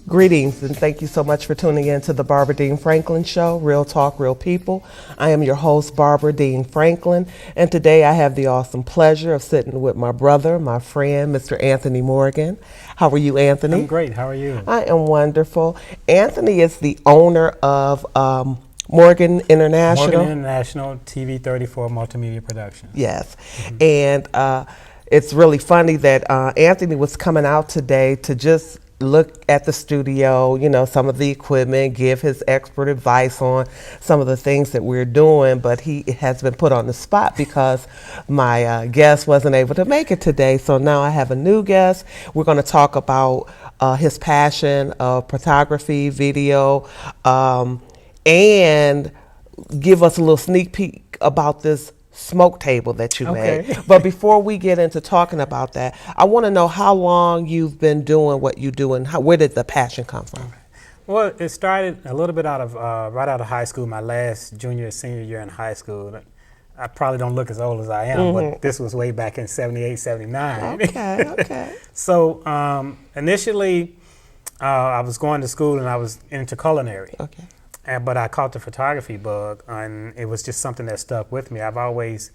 Greetings, and thank you so much for tuning in to the Barbara Dean Franklin Show, Real Talk, Real People. I am your host, Barbara Dean Franklin, and today I have the awesome pleasure of sitting with my brother, my friend, Mr. Anthony Morgan. How are you, Anthony? I'm great. How are you? I am wonderful. Anthony is the owner of Morgan International. Morgan International TV 34 Multimedia Productions. Yes, and it's really funny that Anthony was coming out today to just look at the studio, you know, some of the equipment, give his expert advice on some of the things that we're doing, but he has been put on the spot because my guest wasn't able to make it today. So now I have a new guest. We're going to talk about his passion of photography, video, and give us a little sneak peek about this smoke table that you made. But before we get into talking about that, I want to know how long you've been doing what you do and where did the passion come from? Well, it started a little bit out of right out of high school, my last junior, senior year in high school. I probably don't look as old as I am, but this was way back in 78, 79. Okay. So initially, I was going to school and I was into culinary. Okay. But I caught the photography bug, and it was just something that stuck with me. I've always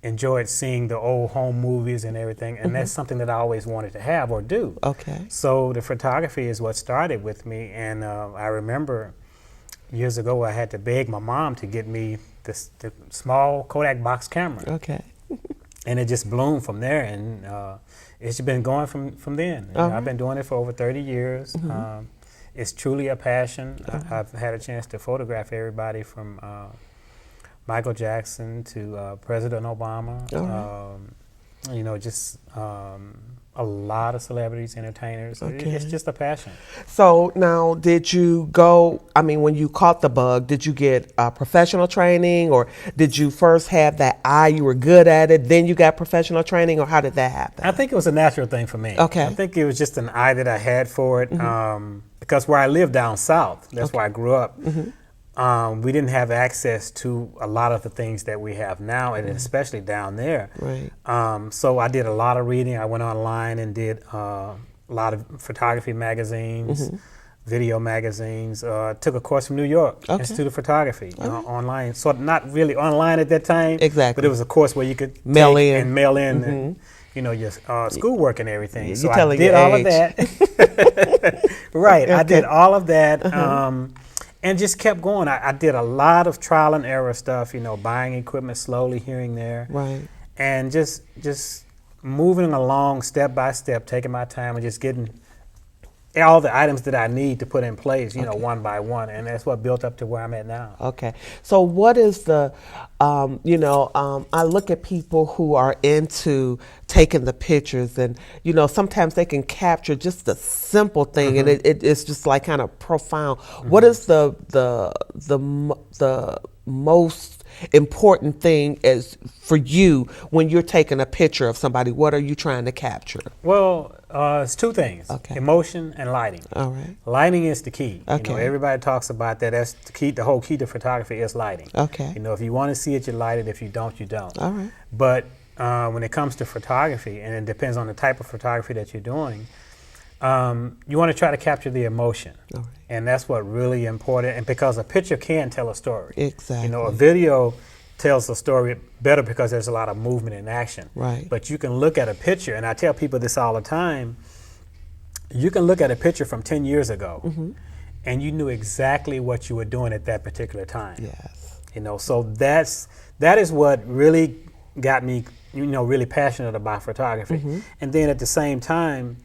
enjoyed seeing the old home movies and everything, and that's something that I always wanted to have or do. Okay. So the photography is what started with me, and I remember years ago I had to beg my mom to get me the small Kodak box camera. Okay. And it just bloomed from there, and it's been going from then. I've been doing it for over 30 years. It's truly a passion. I've had a chance to photograph everybody from Michael Jackson to President Obama. You know, just a lot of celebrities, entertainers. It's just a passion. So now, did you go, I mean, when you caught the bug, did you get professional training, or did you first have that eye, you were good at it, then you got professional training, or how did that happen? I think it was a natural thing for me. Okay. I think it was just an eye that I had for it. Because where I live down south, that's where I grew up, we didn't have access to a lot of the things that we have now, and especially down there. Right. So I did a lot of reading. I went online and did a lot of photography magazines, video magazines. Took a course from New York Institute of Photography online. So not really online at that time. Exactly. But it was a course where you could mail in and, you know, your schoolwork and everything. So I did all of that. Right, I did all of that, and just kept going. I did a lot of trial and error stuff, you know, buying equipment slowly here and there. Right. And just moving along step by step, taking my time and just getting all the items that I need to put in place, you know, one by one, and that's what built up to where I'm at now. Okay. So what is the, you know, I look at people who are into taking the pictures, and, you know, sometimes they can capture just a simple thing, and it's just like kind of profound. What is the most important thing is for you when you're taking a picture of somebody? What are you trying to capture? Well, it's two things: emotion and lighting. All right. Lighting is the key. Okay. You know, everybody talks about that. That's the key. The whole key to photography is lighting. Okay. You know, if you want to see it, you light it. If you don't, you don't. All right. But when it comes to photography, and it depends on the type of photography that you're doing, you want to try to capture the emotion. All right. And that's what really important, and because a picture can tell a story. Exactly. You know, a video tells a story better because there's a lot of movement and action. Right. But you can look at a picture, and I tell people this all the time, you can look at a picture from 10 years ago, and you knew exactly what you were doing at that particular time. Yes. You know, so that is what really got me, you know, really passionate about photography. And then at the same time,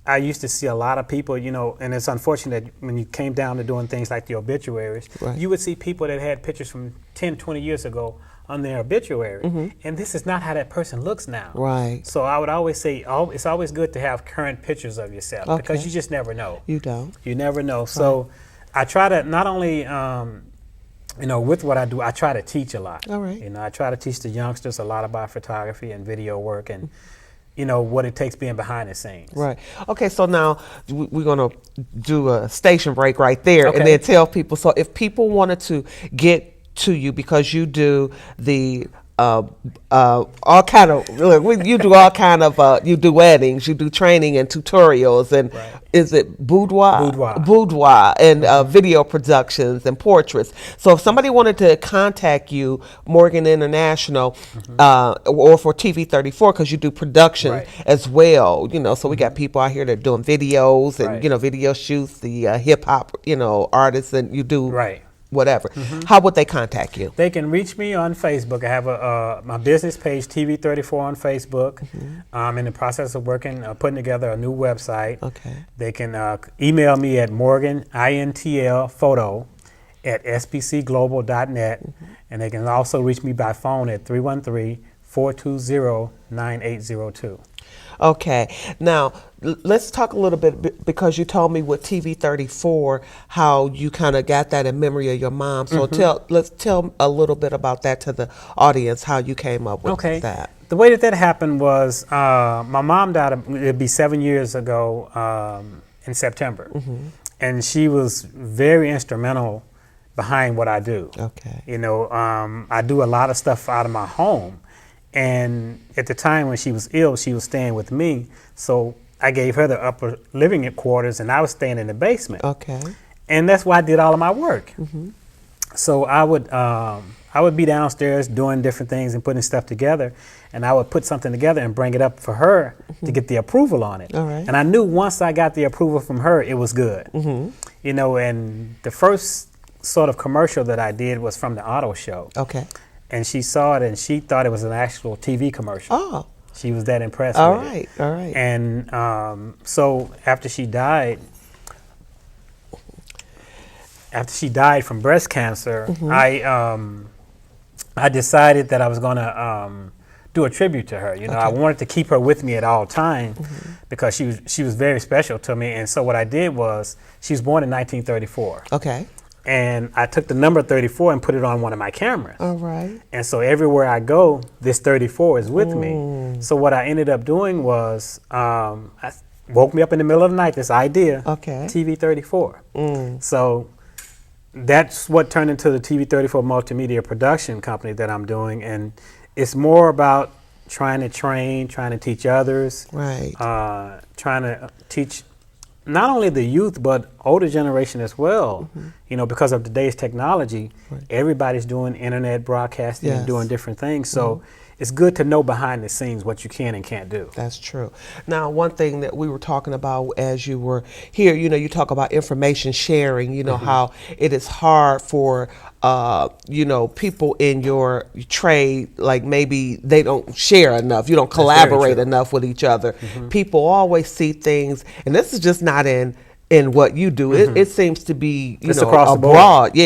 I used to see a lot of people, you know, and it's unfortunate that when you came down to doing things like the obituaries, you would see people that had pictures from 10, 20 years ago on their obituary. And this is not how that person looks now. Right. So I would always say, it's always good to have current pictures of yourself because you just never know. You don't. You never know. So I try to not only, you know, with what I do, I try to teach a lot. All right. You know, I try to teach the youngsters a lot about photography and video work, and you know, what it takes being behind the scenes. Right. Okay, so now we're going to do a station break right there and then tell people. So if people wanted to get to you because you do the all kind of look, you do all kind of you do weddings, you do training and tutorials, and is it boudoir and video productions and portraits. So if somebody wanted to contact you, Morgan International, or for TV34, because you do production as well, you know, so we got people out here that are doing videos and you know, video shoots, the hip hop, you know, artists, and you do whatever. How would they contact you? They can reach me on Facebook. I have my business page, TV34 on Facebook. I'm in the process of putting together a new website. They can email me at morganintl.photo@sbcglobal.net, and they can also reach me by phone at 313-420-9802. Okay, now let's talk a little bit, because you told me with TV34 how you kind of got that in memory of your mom. So let's tell a little bit about that to the audience, how you came up with that. The way that happened was my mom died, it'd be 7 years ago in September, and she was very instrumental behind what I do. You know, I do a lot of stuff out of my home. And at the time when she was ill, she was staying with me. So I gave her the upper living quarters, and I was staying in the basement. And that's why I did all of my work. So I would be downstairs doing different things and putting stuff together, and I would put something together and bring it up for her to get the approval on it. And I knew once I got the approval from her, it was good. You know, and the first sort of commercial that I did was from the auto show. And she saw it, and she thought it was an actual TV commercial. She was that impressed with it. All right. And so after she died from breast cancer, I decided that I was going to do a tribute to her. You know, I wanted to keep her with me at all times because she was very special to me. And so what I did was, she was born in 1934. And I took the number 34 and put it on one of my cameras. And so everywhere I go, this 34 is with me. So what I ended up doing was, I woke me up in the middle of the night, this idea, TV34. So that's what turned into the TV34 multimedia production company that I'm doing. And it's more about trying to train, trying to teach others, trying to teach not only the youth, but older generation as well. You know, because of today's technology, everybody's doing internet broadcasting and doing different things. So it's good to know behind the scenes what you can and can't do. That's true. Now, one thing that we were talking about as you were here, you know, you talk about information sharing, you know, how it is hard for you know, people in your trade, like maybe they don't share enough, you don't collaborate enough with each other. People always see things, and this is just not in what you do. It seems to be, you know, abroad.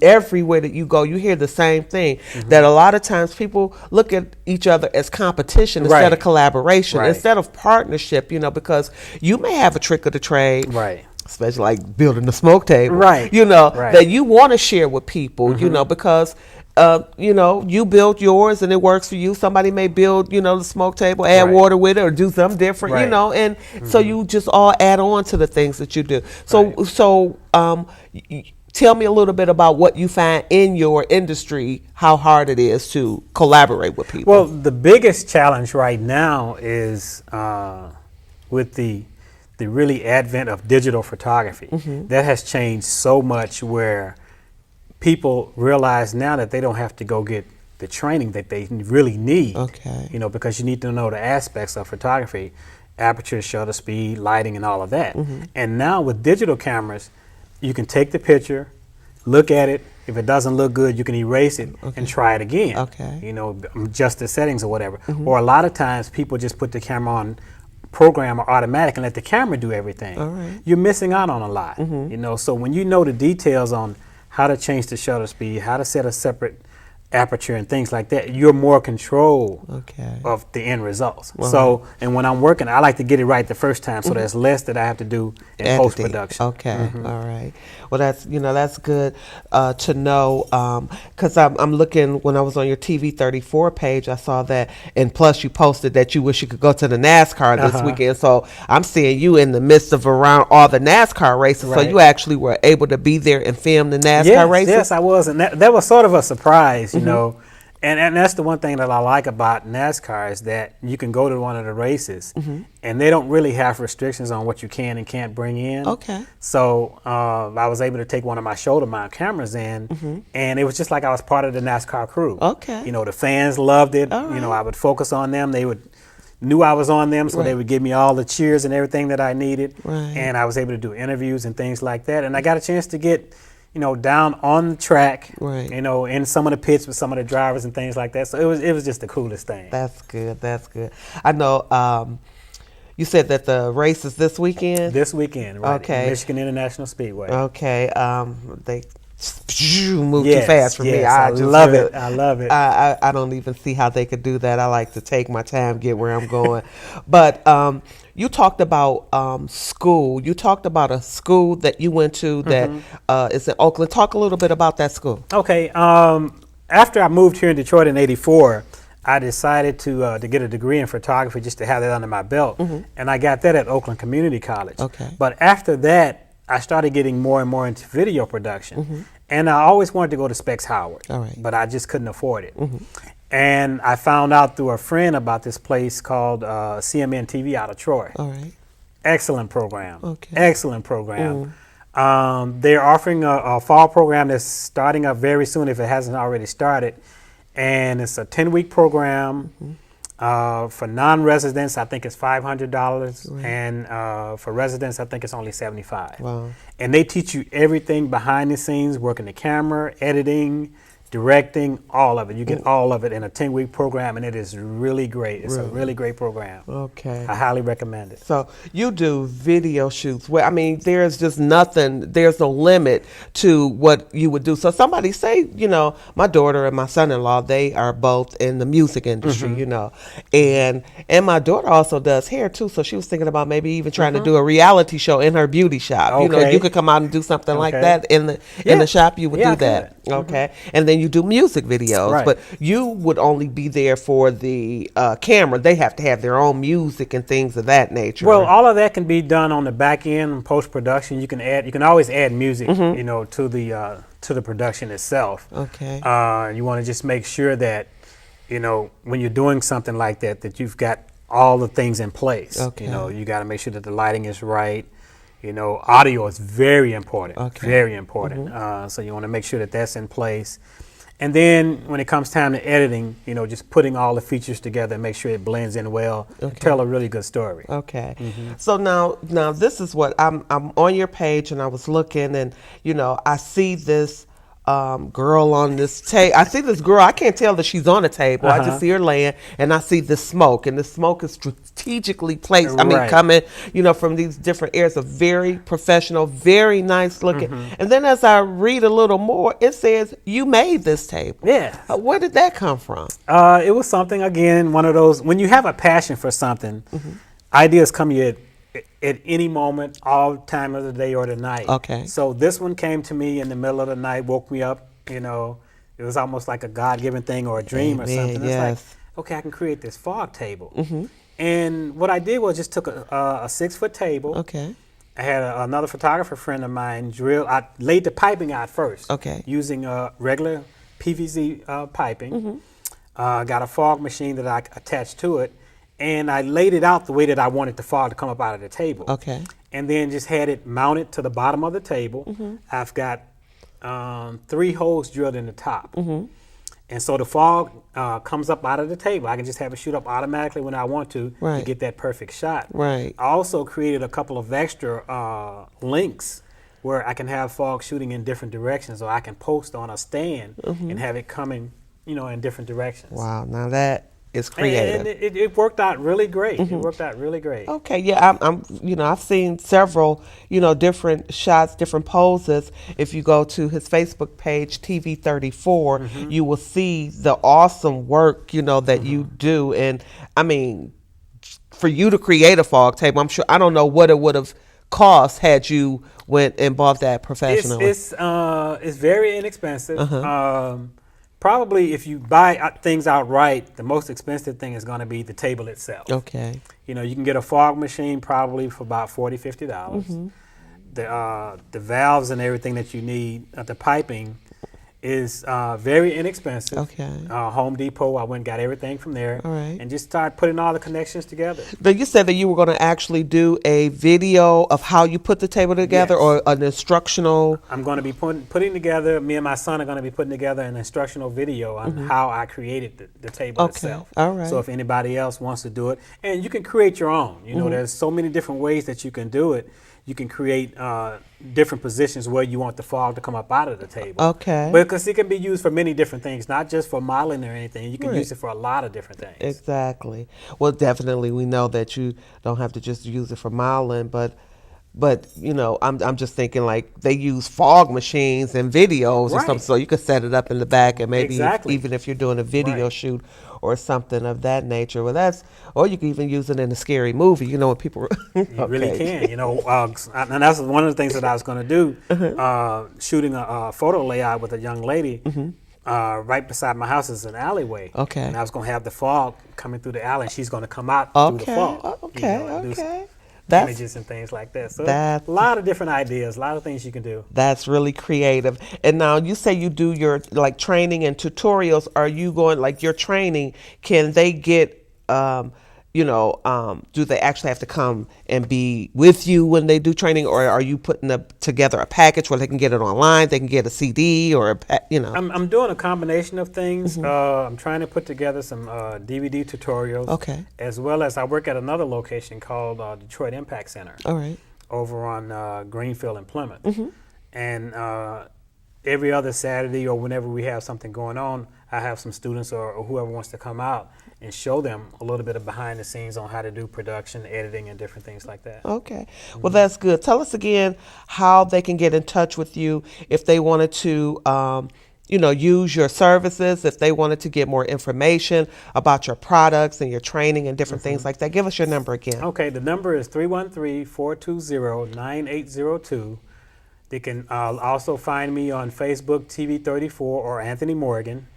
Everywhere that you go, you hear the same thing, that a lot of times people look at each other as competition instead of collaboration, instead of partnership, you know, because you may have a trick of the trade. Especially like building the smoke table, you know, that you want to share with people, you know, because, you know, you built yours and it works for you. Somebody may build, you know, the smoke table, add water with it, or do something different, you know, and so you just all add on to the things that you do. So, tell me a little bit about what you find in your industry, how hard it is to collaborate with people. Well, the biggest challenge right now is with the really advent of digital photography. That has changed so much, where people realize now that they don't have to go get the training that they really need. You know, because you need to know the aspects of photography, aperture, shutter speed, lighting, and all of that. And now with digital cameras, you can take the picture, look at it. If it doesn't look good, you can erase it and try it again. You know, adjust the settings or whatever. Or a lot of times people just put the camera on program or automatic and let the camera do everything. You're missing out on a lot. You know, so when you know the details on how to change the shutter speed, how to set a separate aperture and things like that, you're more control of the end results. So, and when I'm working, I like to get it right the first time, so there's less that I have to do in post-production. All right. Well, that's, you know, that's good to know, because I'm looking, when I was on your TV34 page, I saw that, and plus you posted that you wish you could go to the NASCAR this weekend. So I'm seeing you in the midst of around all the NASCAR races. So you actually were able to be there and film the NASCAR races? Yes, I was, and that was sort of a surprise. You know, And that's the one thing that I like about NASCAR is that you can go to one of the races and they don't really have restrictions on what you can and can't bring in. Okay. So I was able to take one of my shoulder mount cameras in, and it was just like I was part of the NASCAR crew. Okay. You know, the fans loved it. All right. You know, I would focus on them. They knew I was on them, so they would give me all the cheers and everything that I needed. Right. And I was able to do interviews and things like that. And I got a chance to get, you know, down on the track, Right. you know, in some of the pits with some of the drivers and things like that. So it was just the coolest thing. That's good. That's good. I know. You said that the race is this weekend. This weekend, right? Okay. Michigan International Speedway. Okay. They move too fast for me. I just love it. I love it. I don't even see how they could do that. I like to take my time, get where I'm going. But you talked about school. You talked about a school that you went to that is in Oakland. Talk a little bit about that school. Okay. After I moved here in Detroit in '84, I decided to get a degree in photography just to have that under my belt, and I got that at Oakland Community College. Okay. But after that, I started getting more and more into video production, and I always wanted to go to Specs Howard, All right. but I just couldn't afford it. And I found out through a friend about this place called CMN TV out of Troy. All right. Excellent program. Okay. Excellent program. They're offering a fall program that's starting up very soon if it hasn't already started. And it's a 10-week program. For non-residents, I think it's $500. Right. And for residents, I think it's only $75. Wow. And they teach you everything behind the scenes, working the camera, editing, directing, all of it. You get all of it in a 10-week program, and it is really great. It's a really great program. Okay. I highly recommend it. So you do video shoots where, I mean, there's just nothing, there's no limit to what you would do. So somebody say, you know, my daughter and my son-in-law, they are both in the music industry, you know, and my daughter also does hair too. So she was thinking about maybe even trying to do a reality show in her beauty shop. You know, Okay. you could come out and do something like that in the shop. You would Yeah, do I that. Okay. And then you do music videos, Right. but you would only be there for the camera. They have to have their own music and things of that nature. Well, all of that can be done on the back end, post production. You can always add music, you know, to the production itself. Okay. You want to just make sure that, you know, when you're doing something like that, that you've got all the things in place. Okay. You know, you got to make sure that the lighting is right. You know, audio is very important. Okay. Very important. So you want to make sure that that's in place. And then when it comes time to editing, you know, just putting all the features together and make sure it blends in well, tell a really good story. Okay. So now this is what I'm on your page, and I was looking, and you know, I see this girl on this table. I see this girl. I can't tell that she's on a table. I just see her laying, and I see the smoke, and the smoke is strategically placed. I mean, coming, you know, from these different areas. A very professional, very nice looking. And then as I read a little more, it says you made this table. Yeah. Where did that come from? It was something, again, one of those, when you have a passion for something, ideas come to you at any moment, all time of the day or the night. Okay. So this one came to me in the middle of the night, woke me up, you know, it was almost like a God-given thing or a dream or something. Yes. It's like, okay, I can create this fog table. And what I did was just took a 6-foot table. Okay. I had another photographer friend of mine I laid the piping out first. Okay. Using regular PVC piping. Got a fog machine that I attached to it. And I laid it out the way that I wanted the fog to come up out of the table. Okay. And then just had it mounted to the bottom of the table. I've got 3 holes drilled in the top. And so the fog comes up out of the table. I can just have it shoot up automatically when I want to get that perfect shot. Right. I also created a couple of extra links where I can have fog shooting in different directions, or I can post on a stand and have it coming, you know, in different directions. Wow. Now that is creative. And it worked out really great. It worked out really great. Okay, yeah, I'm you know, I've seen several, you know, different shots, different poses. If you go to his Facebook page, TV34, you will see the awesome work, you know, that you do. And I mean, for you to create a fog table, I'm sure, I don't know what it would have cost had you went and bought that professionally. It's very inexpensive. Probably if you buy things outright, the most expensive thing is going to be the table itself. Okay. You know, you can get a fog machine probably for about $40, $50. The valves and everything that you need, the piping, is very inexpensive. Okay. Home Depot, I went and got everything from there. All right. And just start putting all the connections together. But you said that you were going to actually do a video of how you put the table together, Yes. or an instructional. I'm going to be putting together, me and my son are going to be putting together an instructional video on how I created the table itself. All right. So if anybody else wants to do it, and you can create your own. You know, there's so many different ways that you can do it. You can create different positions where you want the fog to come up out of the table. Okay. Because it can be used for many different things, not just for modeling or anything. You can Right. use it for a lot of different things. Exactly. Well, definitely, we know that you don't have to just use it for modeling, but you know, I'm just thinking like they use fog machines and videos or Right. something, so you could set it up in the back, and maybe Exactly. even if you're doing a video Right. shoot or something of that nature. Well, or you can even use it in a scary movie. You know, when people You really can, you know, and that's one of the things that I was going to do, shooting a photo layout with a young lady. Right beside my house is an alleyway. Okay. And I was going to have the fog coming through the alley, and she's going to come out through the fog. Okay. You know, and do some Okay. images and things like that. So That's- a lot of different ideas, a lot of things you can do. That's really creative. And now you say you do your like training and tutorials. Are you going like your training? Can they get, do they actually have to come and be with you when they do training, or are you putting together a package where they can get it online? They can get a CD or I'm doing a combination of things. I'm trying to put together some DVD tutorials. Okay. As well as I work at another location called Detroit Impact Center. All right. Over on Greenfield and Plymouth. And every other Saturday or whenever we have something going on, I have some students or whoever wants to come out and show them a little bit of behind the scenes on how to do production, editing, and different things like that. Okay. Well, that's good. Tell us again how they can get in touch with you if they wanted to, use your services, if they wanted to get more information about your products and your training and different things like that. Give us your number again. Okay, the number is 313-420-9802. They can also find me on Facebook, TV34, or Anthony Morgan.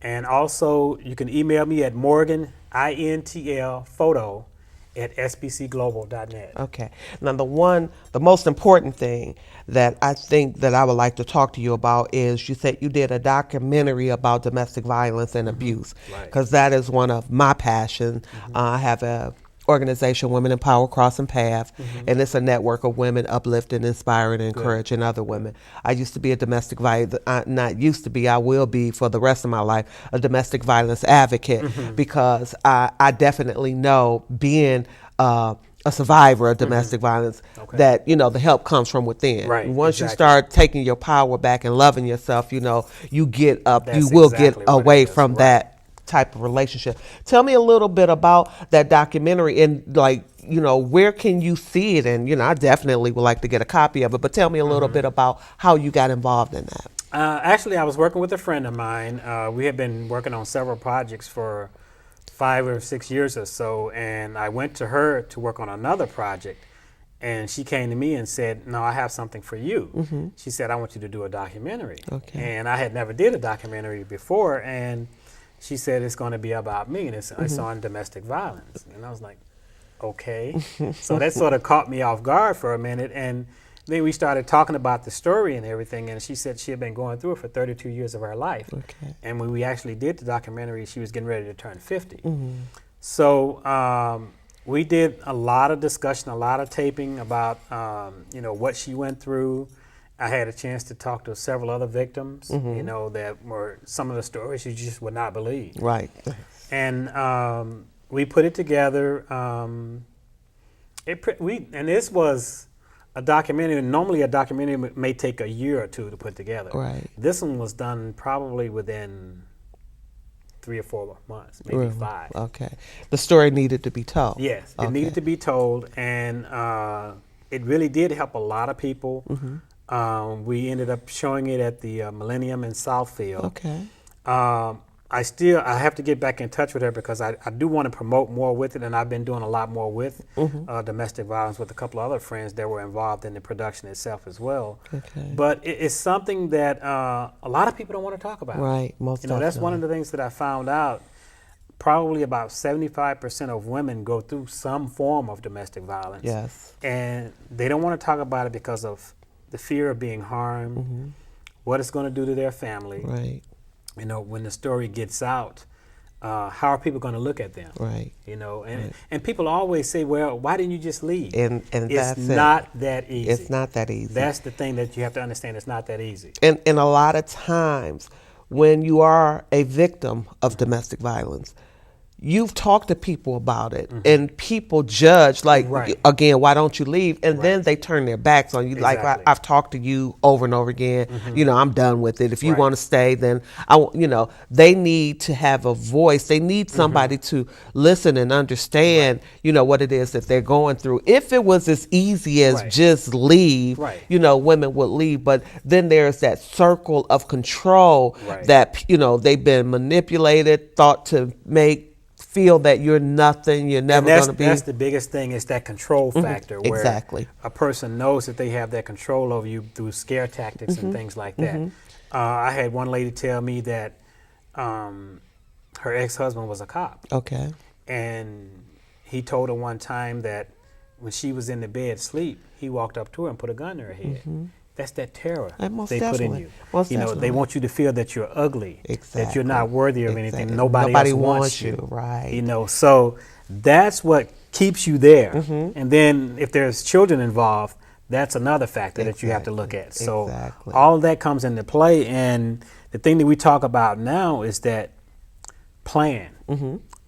And also, you can email me at morganintl.photo@sbcglobal.net. Okay. Now, the most important thing that I think that I would like to talk to you about is you said you did a documentary about domestic violence and abuse, because that is one of my passions. I have a organization, Women in Power Crossing Path, and it's a network of women uplifting, inspiring, and encouraging other women. I used to be a domestic violence, not used to be, I will be for the rest of my life, a domestic violence advocate, because I definitely know, being a survivor of domestic violence, that the help comes from within. Right, Once you exactly. start taking your power back and loving yourself, you get up, That's you will exactly get what it away is, from right. that type of relationship. Tell me a little bit about that documentary, and where can you see it? And I definitely would like to get a copy of it, but tell me a little bit about how you got involved in that. Actually, I was working with a friend of mine. We had been working on several projects for 5 or 6 years or so, and I went to her to work on another project, and she came to me and said, "No, I have something for you." She said, "I want you to do a documentary." Okay. And I had never did a documentary before, and she said, "It's going to be about me, and it's on domestic violence." And I was like, okay. So that sort of caught me off guard for a minute, and then we started talking about the story and everything, and she said she had been going through it for 32 years of her life. Okay. And when we actually did the documentary, she was getting ready to turn 50. So we did a lot of discussion, a lot of taping about what she went through. I had a chance to talk to several other victims, that were some of the stories you just would not believe. Right. And we put it together. And this was a documentary. Normally, a documentary may take a year or two to put together. Right. This one was done probably within 3 or 4 months, maybe 5. Okay. The story needed to be told. Yes, it needed to be told, and it really did help a lot of people. We ended up showing it at the Millennium in Southfield. Okay. I have to get back in touch with her because I do want to promote more with it, and I've been doing a lot more with domestic violence with a couple of other friends that were involved in the production itself as well. Okay. But it's something that a lot of people don't want to talk about. Right, most definitely. That's one of the things that I found out. Probably about 75% of women go through some form of domestic violence. Yes. And they don't want to talk about it because of the fear of being harmed, what it's going to do to their family. Right. You know, when the story gets out, how are people going to look at them? Right. You know, Right. and people always say, well, why didn't you just leave? And it's that's not that easy. It's not that easy. That's the thing that you have to understand. It's not that easy. And a lot of times when you are a victim of domestic violence, you've talked to people about it, and people judge, like, again, why don't you leave? And then they turn their backs on you. Exactly. Like, I've talked to you over and over again. You know, I'm done with it. If you want to stay, then you know, they need to have a voice. They need somebody to listen and understand, you know, what it is that they're going through. If it was as easy as just leave, you know, women would leave. But then there's that circle of control that, you know, they've been manipulated, thought to feel that you're nothing, you're never going to be. That's the biggest thing, is that control factor, where exactly. a person knows that they have that control over you through scare tactics and things like that. I had one lady tell me that her ex-husband was a cop. Okay. And he told her one time that when she was in the bed asleep, he walked up to her and put a gun in her head. That's that terror they put in you. You know, they want you to feel that you're ugly, that you're not worthy of anything. Nobody else wants you. Right. You know, so that's what keeps you there. And then if there's children involved, that's another factor that you have to look at. So all of that comes into play. And the thing that we talk about now is that plan.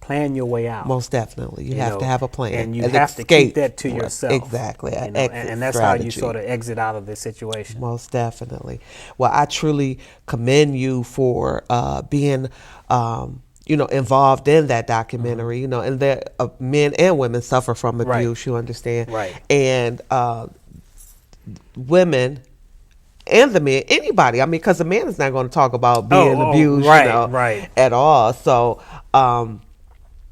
Plan your way out. Most definitely. You have to have a plan. And you have to keep that to yourself. Exactly. You know, and that's how you sort of exit out of this situation. Most definitely. Well, I truly commend you for being, you know, involved in that documentary, you know, and that men and women suffer from abuse, you understand? Right. And women and the men, anybody, I mean, because the man is not going to talk about being abused, you know, at all. So,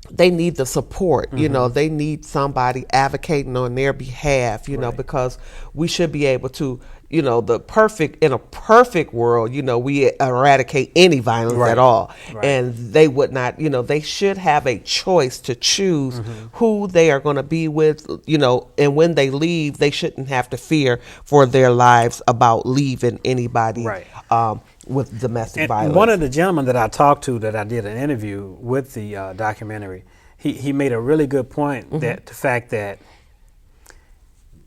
they need the support, you know, they need somebody advocating on their behalf, you know, because we should be able to, you know, in a perfect world, you know, we eradicate any violence at all. And they would not, you know, they should have a choice to choose who they are going to be with, you know, and when they leave, they shouldn't have to fear for their lives about leaving anybody. With domestic violence. One of the gentlemen that I talked to, that I did an interview with the documentary, he made a really good point, that the fact that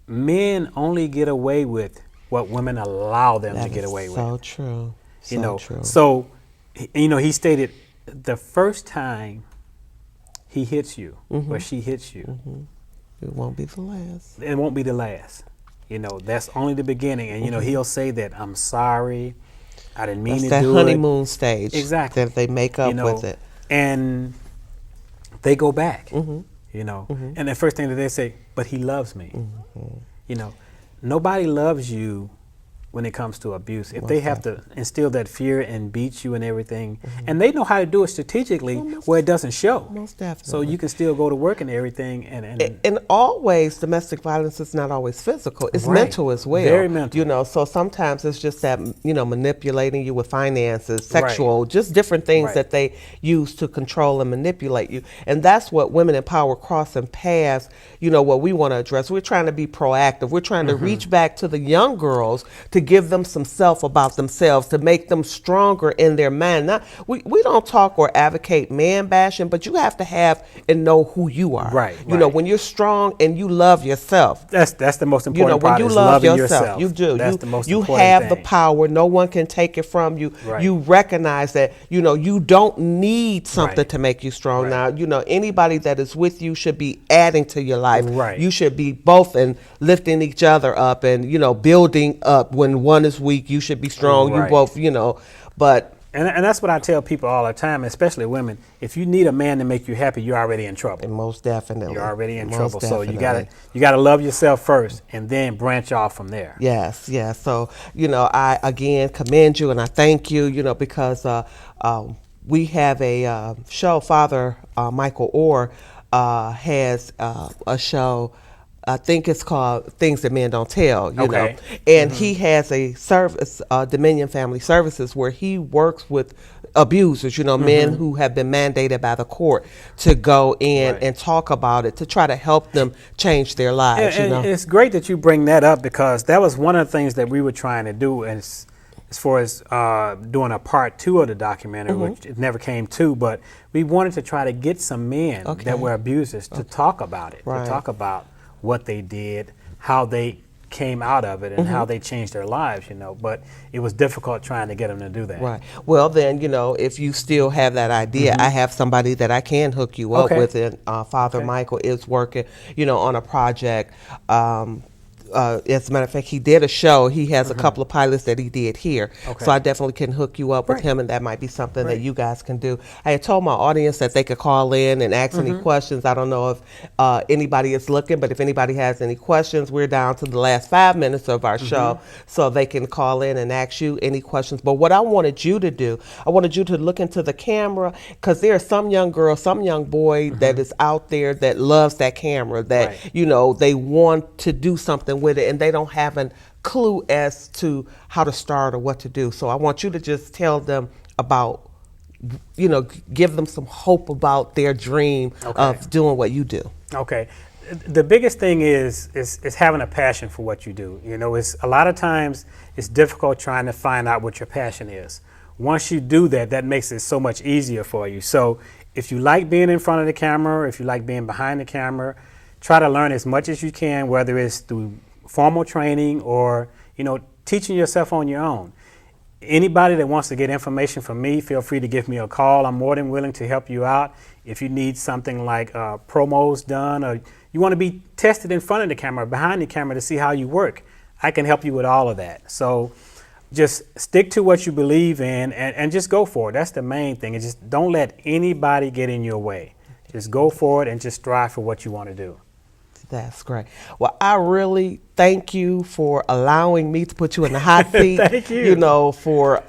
men only get away with what women allow them to get away with. So true. So you know, true. So, you know, he stated the first time he hits you or she hits you, it won't be the last. It won't be the last. You know, that's only the beginning. And, you know, he'll say that, I'm sorry, I didn't mean to do it. That's that honeymoon stage. Exactly. That they make up with it. And they go back, you know. And the first thing that they say, but he loves me. You know, nobody loves you when it comes to abuse. If they have to instill that fear and beat you and everything, and they know how to do it strategically where it doesn't show. Most definitely. So you can still go to work and everything. And always, domestic violence is not always physical. It's mental as well. Very mental. You know, so sometimes it's just that, you know, manipulating you with finances, sexual, just different things that they use to control and manipulate you. And that's what Women in Power Crossing Paths, you know, what we want to address. We're trying to be proactive. We're trying to reach back to the young girls to give them some self about themselves, to make them stronger in their mind. Now, we don't talk or advocate man bashing, but you have to have and know who you are. You know, when you're strong and you love yourself. That's the most important, you know, part. When you is love loving yourself, you do. That's the most you important have thing. the power. No one can take it from you. You recognize that, you know, you don't need something to make you strong. Now, you know, anybody that is with you should be adding to your life. You should be both and lifting each other up and, you know, building up. When one is weak, you should be strong. You both, you know, but. And that's what I tell people all the time, especially women. If you need a man to make you happy, you're already in trouble. And most definitely. You're already in trouble. So you gotta love yourself first, and then branch off from there. Yes, yes. So, you know, I again commend you and I thank you, you know, because we have a show. Father Michael Orr has a show. I think it's called Things That Men Don't Tell, you know. And he has a service, Dominion Family Services, where he works with abusers, you know, men who have been mandated by the court to go in and talk about it, to try to help them change their lives, you know. It's great that you bring that up, because that was one of the things that we were trying to do. And as far as doing a part 2 of the documentary, which it never came to, but we wanted to try to get some men that were abusers to talk about it, to talk about what they did, how they came out of it, and how they changed their lives, you know. But it was difficult trying to get them to do that. Right. Well, then, you know, if you still have that idea, I have somebody that I can hook you up with, and Father Michael is working, you know, on a project. As a matter of fact, he did a show. He has a couple of pilots that he did here. So I definitely can hook you up with him, and that might be something that you guys can do. I had told my audience that they could call in and ask any questions. I don't know if anybody is looking, but if anybody has any questions, we're down to the last 5 minutes of our show, so they can call in and ask you any questions. But what I wanted you to do, I wanted you to look into the camera, because there are some young girl, some young boy that is out there that loves that camera, that, you know, they want to do something with it, and they don't have a clue as to how to start or what to do. So I want you to just tell them about, you know, give them some hope about their dream of doing what you do. Okay. The biggest thing is having a passion for what you do. You know, it's a lot of times it's difficult trying to find out what your passion is. Once you do that, that makes it so much easier for you. So if you like being in front of the camera, if you like being behind the camera, try to learn as much as you can, whether it's through formal training or, you know, teaching yourself on your own. Anybody that wants to get information from me, feel free to give me a call. I'm more than willing to help you out. If you need something like promos done, or you want to be tested in front of the camera, behind the camera, to see how you work, I can help you with all of that. So just stick to what you believe in, and just go for it. That's the main thing. And just don't let anybody get in your way. Just go for it and just strive for what you want to do. That's great. Well, I really thank you for allowing me to put you in the hot seat. Thank you. You know, for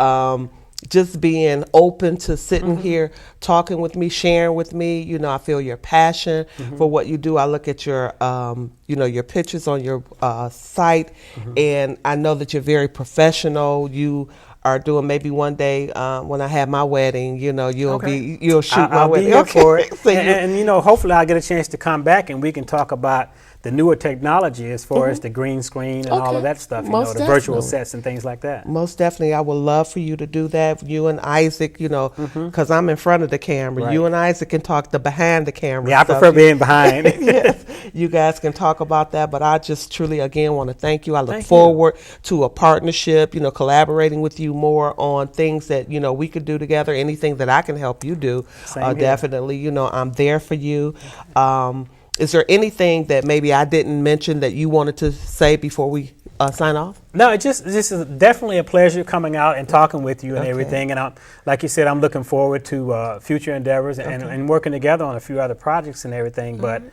just being open to sitting here, talking with me, sharing with me. You know, I feel your passion for what you do. I look at your, you know, your pictures on your site, and I know that you're very professional. You are doing, maybe one day when I have my wedding, you know, you'll shoot my wedding. I'll be here for it. And, you know, hopefully I'll get a chance to come back and we can talk about the newer technology as far as the green screen and all of that stuff, you know, the virtual sets and things like that. Most definitely. I would love for you to do that. You and Isaac, you know, because I'm in front of the camera. You and Isaac can talk the behind the camera. Yeah, I prefer being behind. Yes, you guys can talk about that. But I just truly, again, want to thank you. I look forward to a partnership, you know, collaborating with you more on things that, you know, we could do together. Anything that I can help you do, definitely, you know, I'm there for you. Is there anything that maybe I didn't mention that you wanted to say before we sign off? No, this is definitely a pleasure coming out and talking with you and everything. And like you said, I'm looking forward to future endeavors and working together on a few other projects and everything. But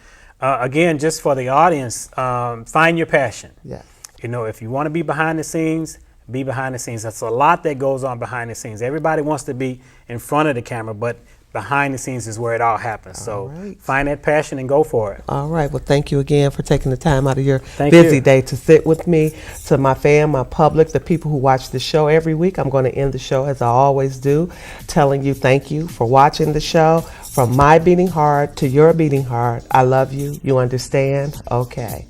again, just for the audience, find your passion. Yeah. You know, if you want to be behind the scenes, be behind the scenes. That's a lot that goes on behind the scenes. Everybody wants to be in front of the camera, but behind the scenes is where it all happens. So find that passion and go for it. All right. Well, thank you again for taking the time out of your busy day to sit with me. To my fan, my public, the people who watch the show every week, I'm going to end the show as I always do, telling you thank you for watching the show. From my beating heart to your beating heart, I love you. You understand? Okay.